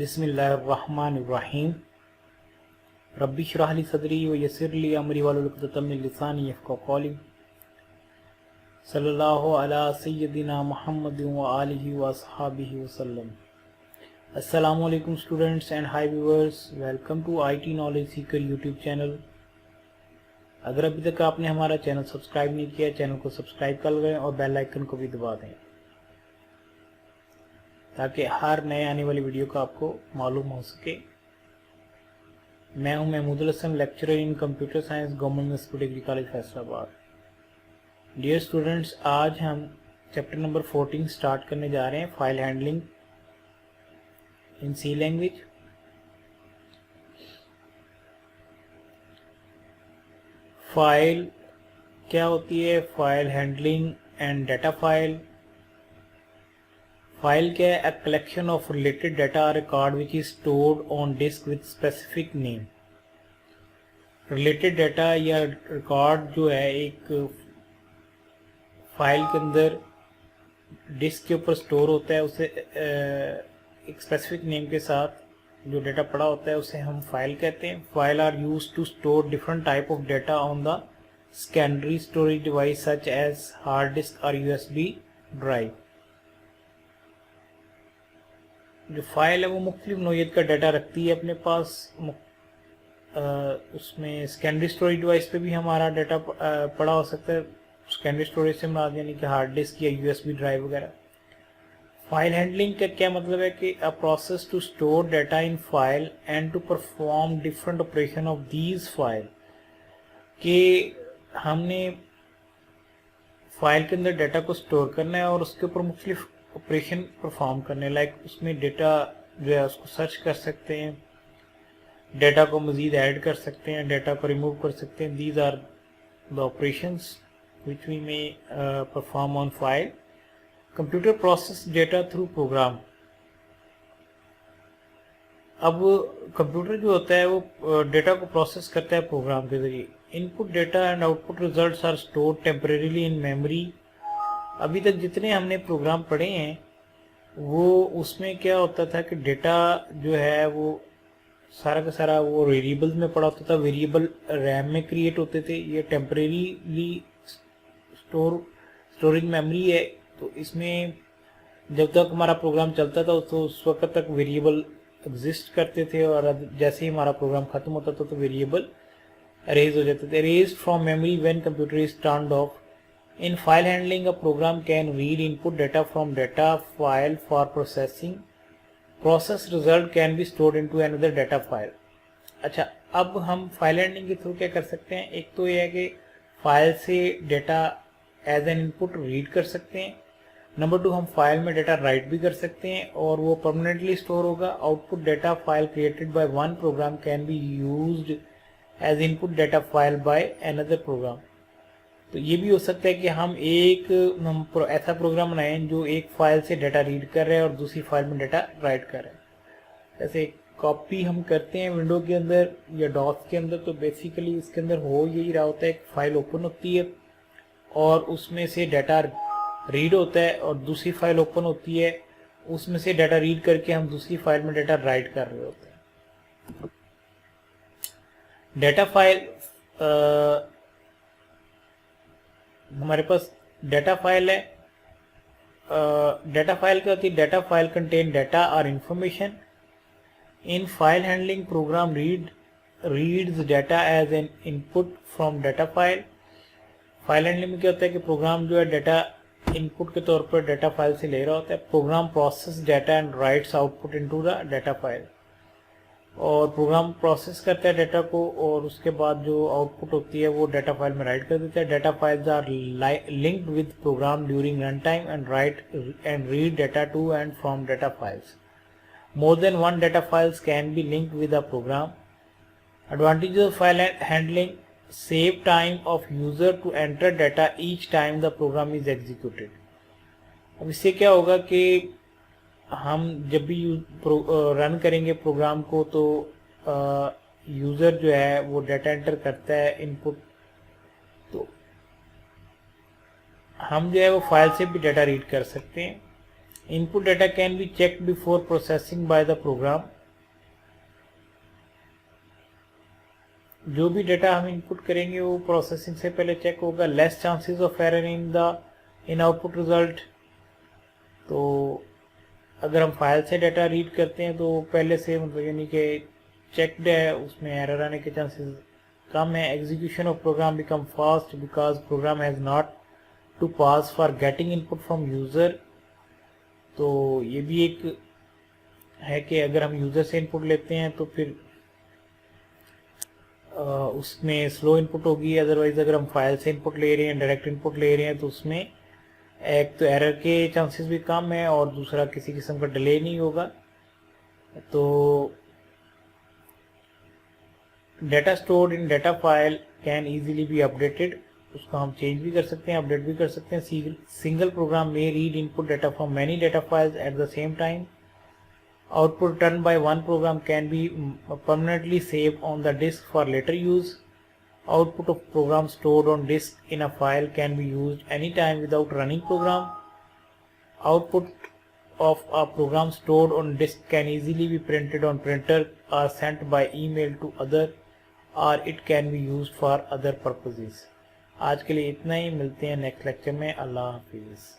बिस्मिल्लाहिर्रहमानिर्रहीम। रब्बी इश्रह ली सदरी व यस्सिर ली अमरी वहलुल उक़दतम मिन लिसानी यफ़क़हू क़ौली। सल्लल्लाहु अला सय्यदिना मुहम्मदिन व आलिहि व अस्हाबिहि वसल्लम। अस्सलामु अलैकुम students and hi viewers, welcome to IT knowledge seeker YouTube channel. अगर अभी तक आपने हमारा चैनल सब्सक्राइब नहीं किया, चैनल को सब्सक्राइब कर लें और बेल आइकन को भी दबा दें ताकि हर नए आने वाली वीडियो का आपको मालूम हो सके। मैं हूं Mahmudul Hasan, lecturer in computer science, government school degree college Faisalabad. Dear students, आज हम चैप्टर नंबर 14 स्टार्ट करने जा रहे हैं, file handling in C language. File क्या होती है? File handling and data file. File क्या है? A collection of related data record which is stored on disk with specific name. Related data या रिकॉर्ड जो है एक फाइल के अंदर डिस्क के ऊपर स्टोर होता है, उसे एक स्पेसिफिक नेम के साथ जो डाटा पड़ा होता है उसे हम फाइल कहते हैं। File are used to store different type of data on the secondary storage device such as hard disk और यूएसबी ड्राइव। जो फाइल है वो मुख्तलिफ नौइयत का डाटा रखती है अपने पास। उसमें सेकेंडरी स्टोरेज डिवाइस पे भी हमारा डाटा पड़ा हो सकता है। सेकेंडरी स्टोरेज से मुराद यानी कि हार्ड डिस्क या यूएसबी ड्राइव वगैरह। फाइल हैंडलिंग का क्या मतलब है कि a process to store data in file and to perform different operation of these file. कि हमने फाइल के अंदर डाटा को स्टोर करना है और उसके ऊपर मुख्तलिफ ऑपरेशन परफॉर्म करने, लाइक उसमें डाटा जो है उसको सर्च कर सकते हैं, डाटा को मज़ीद ऐड कर सकते हैं, डाटा को रिमूव कर सकते हैं। These are the operations which we may perform on file. Computer process data through program. अब कंप्यूटर जो होता है वो डेटा को प्रोसेस करता है प्रोग्राम के जरिए। Input data and output results are stored temporarily in memory. अभी तक जितने हमने प्रोग्राम पढ़े हैं वो उसमें क्या होता था कि डेटा जो है वो सारा का सारा वो वेरिएबल्स में पड़ा होता था, वेरिएबल रैम में क्रिएट होते थे। ये टेम्परेरीली स्टोरेज मेमोरी है, तो इसमें जब तक हमारा प्रोग्राम चलता था तो उस वक्त तक वेरिएबल एग्जिस्ट करते थे और जैसे ही हमारा प्रोग्राम खत्म होता था तो वेरिएबल अरेज हो जाते थे। Arrays from memory when computer is turned off. In file handling a program can read input data from data file for processing. Process result can be stored into another data file. अच्छा, अब हम file handling के through क्या कर सकते हैं? एक तो यह है कि फाइल से data as an input read कर सकते हैं। नंबर 2, हम फाइल में डाटा राइट भी कर सकते हैं और वो परमानेंटली स्टोर होगा। Output data file created by one program can be used as input data file by another program. तो ये भी हो सकता है कि हम ऐसा प्रोग्राम बनाएं जो एक फाइल से डाटा रीड कर रहे हैं और दूसरी फाइल में डाटा राइट कर रहे हैं। जैसे कॉपी हम करते हैं विंडो के अंदर या डॉस के अंदर, तो बेसिकली इसके अंदर हो यही रहा होता है, एक फाइल ओपन होती है और उसमें से डाटा रीड होता है और दूसरी फाइल ओपन होती है, उसमें से डाटा रीड करके हम दूसरी फाइल में डाटा राइट कर रहे होते हैं। डाटा फाइल हमारे पास डाटा फाइल है। डाटा फाइल क्या होती है? डाटा फाइल कंटेन डाटा और information. In file handling program reads data as an input from data file. File handling में क्या होता है कि प्रोग्राम जो है डाटा इनपुट के तौर पर डाटा फाइल से ले रहा होता है। Program process data and writes output into the data file. और प्रोग्राम प्रोसेस करता है डाटा को और उसके बाद जो आउटपुट होती है वो डाटा फाइल में राइट कर देता है। Data files are linked with program during run time and write and read data to and from data files. More than one data files can be linked with a program. Advantages of file handling: save time of user to enter data each time the program is executed. अब इससे क्या होगा कि हम जब भी run करेंगे programme को तो यूज़र जो है वो डाटा एंटर करता है इनपुट, तो हम जो है वो फाइल से भी डाटा रीड कर सकते हैं। Input data can be checked before processing by the program. जो भी डाटा हम इनपुट करेंगे वो प्रोसेसिंग से पहले चेक होगा. Less chances of error in output result. तो अगर हम फाइल से डाटा रीड करते हैं तो पहले से मतलब यानी कि चेक्ड है, उसमें एरर आने के चांसेस कम है. Execution of program become fast because program has not to pass for getting input from user. तो ये भी एक है कि अगर हम यूज़र से इनपुट लेते हैं तो फिर उसमें स्लो इनपुट होगी. अदरवाइज अगर हम फाइल से इनपुट ले रहे हैं, डायरेक्ट इनपुट ले रहे हैं, तो उसमें एक तो एरर के चांसेस भी कम है और दूसरा किसी किस्म का डिले नहीं होगा. तो data stored in data file can easily be updated. उसको हम चेंज भी कर सकते हैं, अपडेट भी कर सकते हैं. सिंगल प्रोग्राम में read input data from many data files at the same time. Output done by one program can be permanently saved on the disk for later use. Output of program stored on disk in a file can be used anytime without running program. Output of a program stored on disk can easily be printed on printer or sent by email to other, or it can be used for other purposes. आज के लिए इतना ही. मिलते हैं next lecture में. अल्लाह हाफिज़.